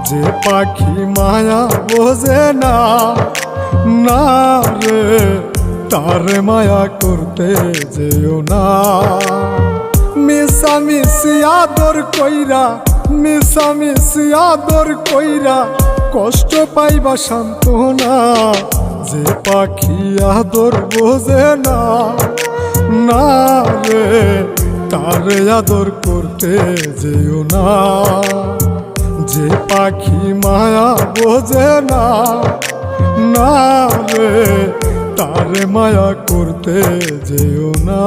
যে পাখি মায়া বোঝে না, না রে তারে মায়া করতে যেও না। মিশামিশি আদর কইরা, মিশামিশি আদর কইরা কষ্ট পাইবা সান্ত্বনা। যে পাখি আদর বোঝে না, না রে তারে আদর করতে যেও না। যে পাখি মায়া বোঝে না, না রে তারে মায়া করতে যেও না।